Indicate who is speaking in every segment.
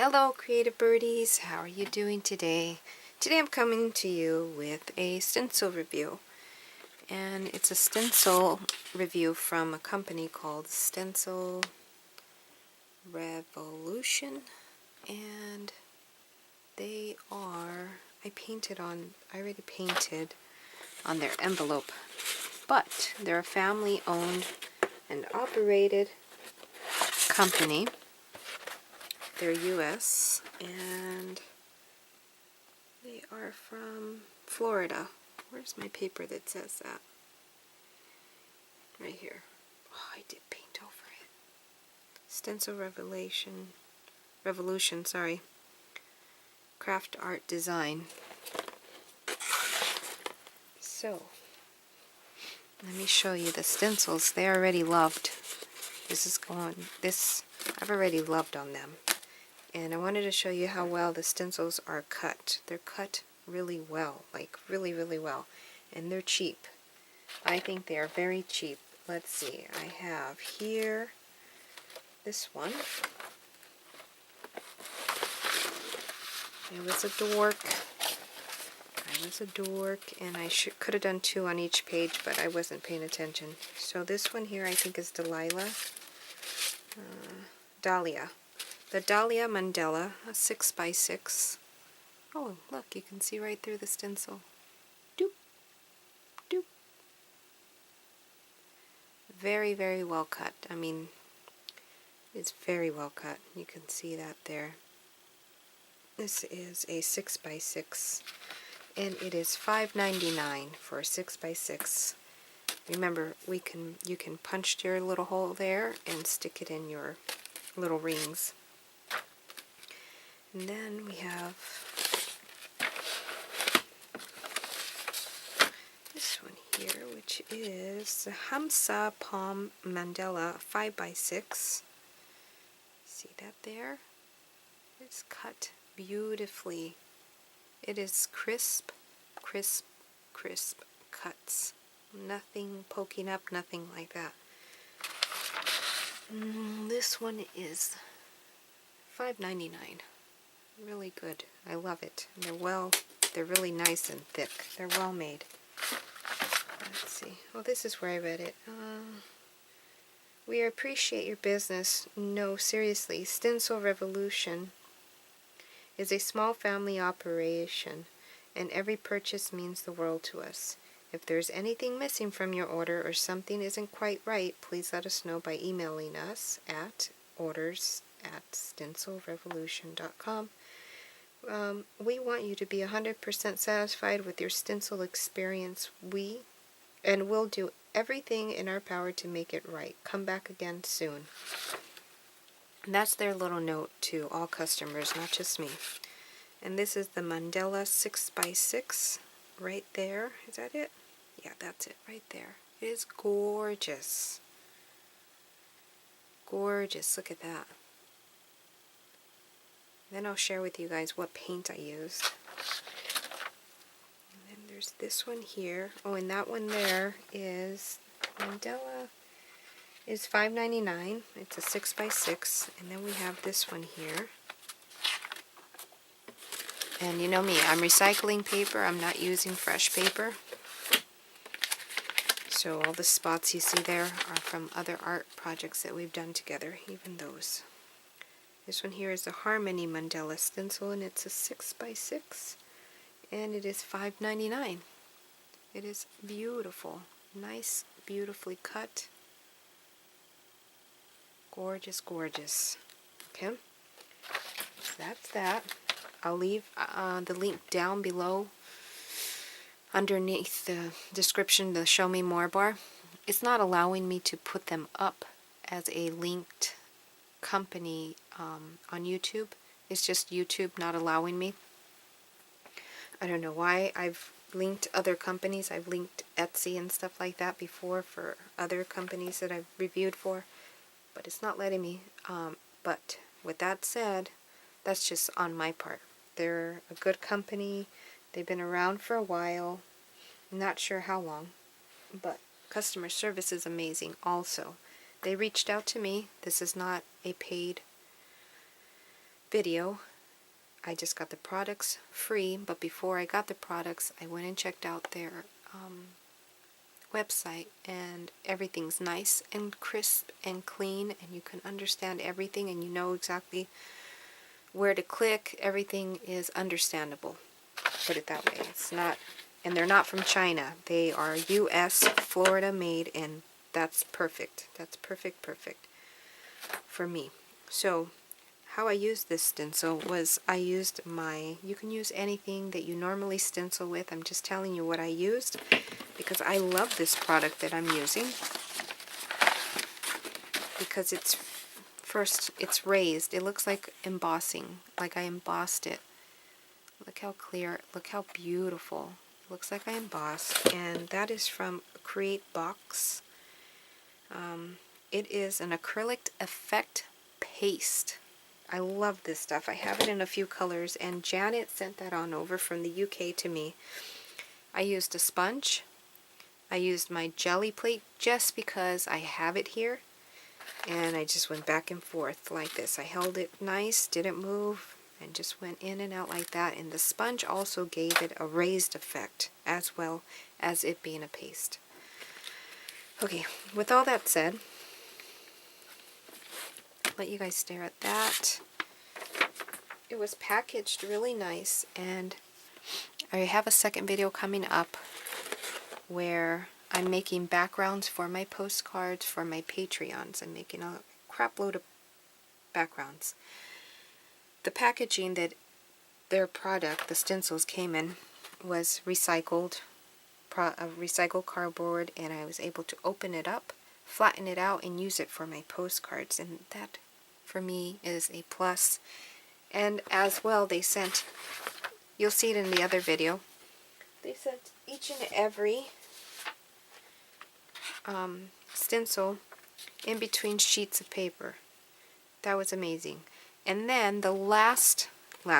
Speaker 1: Hello creative birdies, how are you doing today? Today I'm coming to you with a stencil review, and it's a stencil review from a company called Stencil Revolution, and they are, I already painted on their envelope, but they're a family owned and operated company. They're US, and they are from Florida. Where's my paper that says that? Right here. Oh, I did paint over it. Stencil Revolution, sorry. Craft Art Design. So, let me show you the stencils. They already loved. I've already loved on them. And I wanted to show you how well the stencils are cut. They're cut really well, like really, really well. And they're cheap. I think they are very cheap. Let's see, I have here this one. I was a dork, and I could have done two on each page, but I wasn't paying attention. So this one here I think is Dahlia. The Dahlia Mandala, a 6x6. Oh, look, you can see right through the stencil. Doop, doop. Very, very well cut. I mean, it's very well cut. You can see that there. This is a 6x6, and it is $5.99 for a 6x6. Remember, you can punch your little hole there and stick it in your little rings. And then we have this one here, which is the Hamsa Palm Mandala 5x6. See that there? It's cut beautifully. It is crisp, crisp, crisp cuts. Nothing poking up, nothing like that. This one is $5.99. Really good. I love it. And they're really nice and thick. They're well made. Let's see. Oh, this is where I read it. We appreciate your business. No, seriously. Stencil Revolution is a small family operation, and every purchase means the world to us. If there's anything missing from your order or something isn't quite right, please let us know by emailing us at orders@stencilrevolution.com. We want you to be 100% satisfied with your stencil experience. We'll do everything in our power to make it right. Come back again soon. And that's their little note to all customers, not just me. And this is the Mandala 6x6 right there. Is that it? Yeah, that's it right there. It is gorgeous. Gorgeous. Look at that. Then I'll share with you guys what paint I used. And then there's this one here. Oh, and that one there is Mandala is $5.99. It's a 6x6. And then we have this one here. And you know me, I'm recycling paper. I'm not using fresh paper. So all the spots you see there are from other art projects that we've done together, even those. This one here is a Harmony Mandala stencil, and it's a 6x6, and it is $5.99. It is beautiful. Nice, beautifully cut. Gorgeous, gorgeous. Okay, so that's that. I'll leave the link down below underneath the description, the Show Me More bar. It's not allowing me to put them up as a linked company on YouTube. It's just YouTube not allowing me. I don't know why. I've linked other companies. I've linked Etsy and stuff like that before for other companies that I've reviewed for, but it's not letting me. But with that said, that's just on my part. They're a good company. They've been around for a while. I'm not sure how long, but customer service is amazing also. They reached out to me. This is not a paid video, I just got the products free, but before I got the products, I went and checked out their website, and everything's nice and crisp and clean, and you can understand everything, and you know exactly where to click. Everything is understandable, put it that way. It's not, and they're not from China. They are U.S. Florida made, and that's perfect. That's perfect for me. So how I used this stencil was I used you can use anything that you normally stencil with. I'm just telling you what I used because I love this product that I'm using, because it's raised. It looks like embossing, like I embossed it. Look how clear, look how beautiful. It looks like I embossed, and that is from Create Box. It is an acrylic effect paste. I love this stuff. I have it in a few colors, and Janet sent that on over from the UK to me. I used a sponge. I used my jelly plate just because I have it here, and I just went back and forth like this. I held it nice, didn't move, and just went in and out like that. And the sponge also gave it a raised effect as well as it being a paste. Okay, with all that said, let you guys stare at that. It was packaged really nice, and I have a second video coming up where I'm making backgrounds for my postcards for my Patreons. I'm making a crap load of backgrounds. The packaging that their product, the stencils, came in was recycled cardboard, and I was able to open it up, flatten it out, and use it for my postcards, and that for me is a plus. And as well, they sent, you'll see it in the other video, they sent each and every stencil in between sheets of paper. That was amazing. And then the last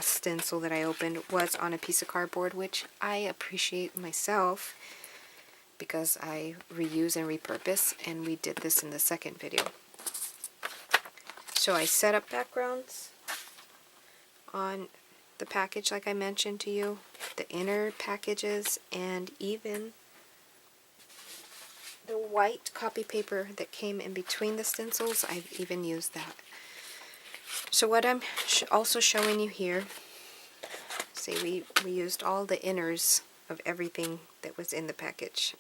Speaker 1: stencil that I opened was on a piece of cardboard, which I appreciate myself because I reuse and repurpose, and we did this in the second video. So I set up backgrounds on the package like I mentioned to you, the inner packages, and even the white copy paper that came in between the stencils. I've even used that. So what I'm also showing you here, see, we used all the inners of everything that was in the package.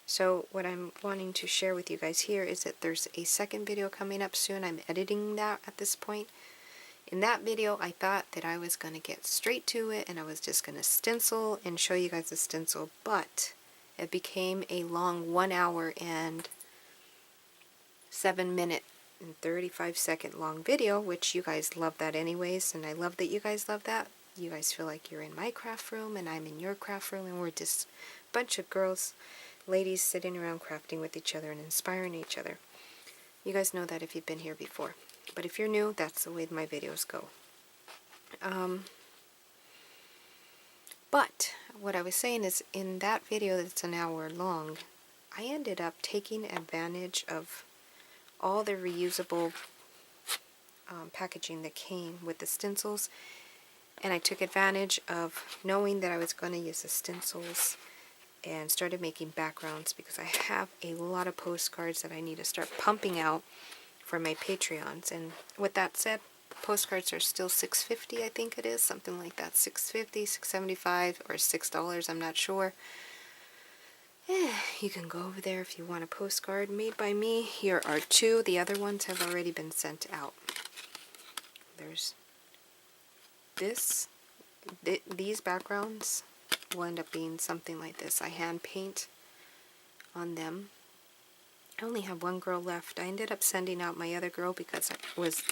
Speaker 1: So what I'm wanting to share with you guys here is that there's a second video coming up soon. I'm editing that at this point. In that video, I thought that I was going to get straight to it, and I was just going to stencil and show you guys the stencil, but it became a long 1 hour and 7-minute and 35-second long video, which you guys love that anyways, and I love that you guys love that. You guys feel like you're in my craft room and I'm in your craft room, and we're just a bunch of girls, ladies sitting around crafting with each other and inspiring each other. You guys know that if you've been here before. But if you're new, that's the way my videos go. But what I was saying is, in that video that's an hour long, I ended up taking advantage of all the reusable packaging that came with the stencils, and I took advantage of knowing that I was going to use the stencils and started making backgrounds, because I have a lot of postcards that I need to start pumping out for my Patreons. And with that said, postcards are still $6.50, I think it is, something like that, $6.50, $6.75, or $6, I'm not sure. You can go over there if you want a postcard made by me. Here are two. The other ones have already been sent out. There's this. These backgrounds will end up being something like this. I hand paint on them. I only have one girl left. I ended up sending out my other girl because it was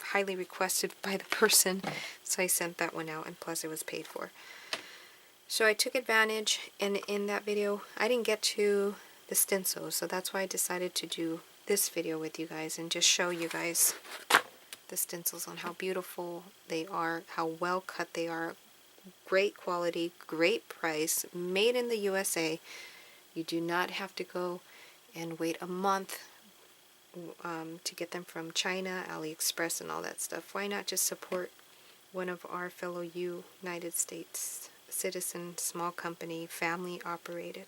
Speaker 1: highly requested by the person, so I sent that one out, and plus it was paid for. So I took advantage, and in that video I didn't get to the stencils, so that's why I decided to do this video with you guys and just show you guys the stencils on how beautiful they are, how well cut they are, great quality, great price, made in the USA. You do not have to go and wait a month to get them from China, AliExpress, and all that stuff. Why not just support one of our fellow United States citizen, small company, family operated?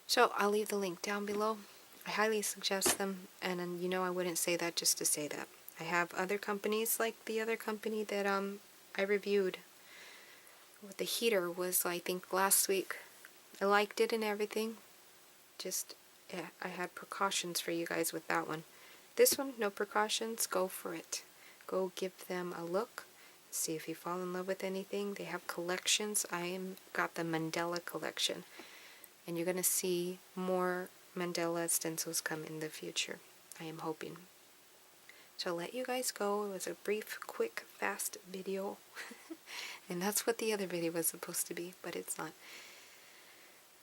Speaker 1: So I'll leave the link down below. I highly suggest them, and you know I wouldn't say that just to say that. I have other companies, like the other company that I reviewed. The heater was, I think, last week. I liked it and everything. Just, yeah, I had precautions for you guys with that one. This one, no precautions, go for it. Go give them a look. See if you fall in love with anything. They have collections. Got the Mandela collection. And you're going to see more Mandela stencils come in the future. I am hoping. So I'll let you guys go. It was a brief, quick, fast video. And that's what the other video was supposed to be, but it's not.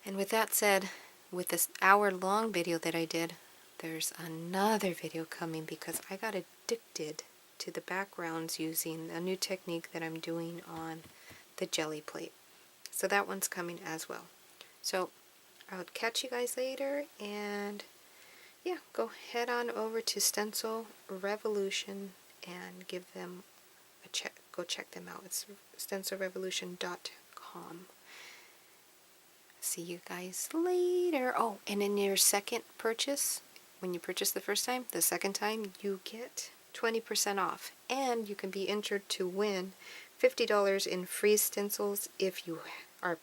Speaker 1: And with that said, with this hour-long video that I did, there's another video coming because I got addicted to the backgrounds using a new technique that I'm doing on the jelly plate. So that one's coming as well. So I'll catch you guys later, and yeah, go head on over to Stencil Revolution and give them a check. Go check them out. It's stencilrevolution.com. See you guys later. Oh, and in your second purchase, when you purchase the first time, the second time you get 20% off, and you can be entered to win $50 in free stencils if you are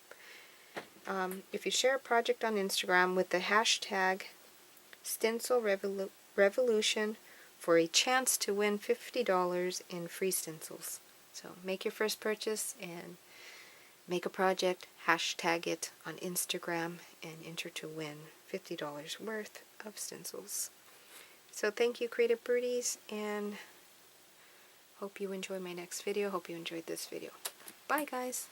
Speaker 1: if you share a project on Instagram with the hashtag Stencil Revolution for a chance to win $50 in free stencils. So make your first purchase and make a project, hashtag it on Instagram, and enter to win $50 worth of stencils. So thank you, Creative Birdies, and hope you enjoy my next video. Hope you enjoyed this video. Bye, guys.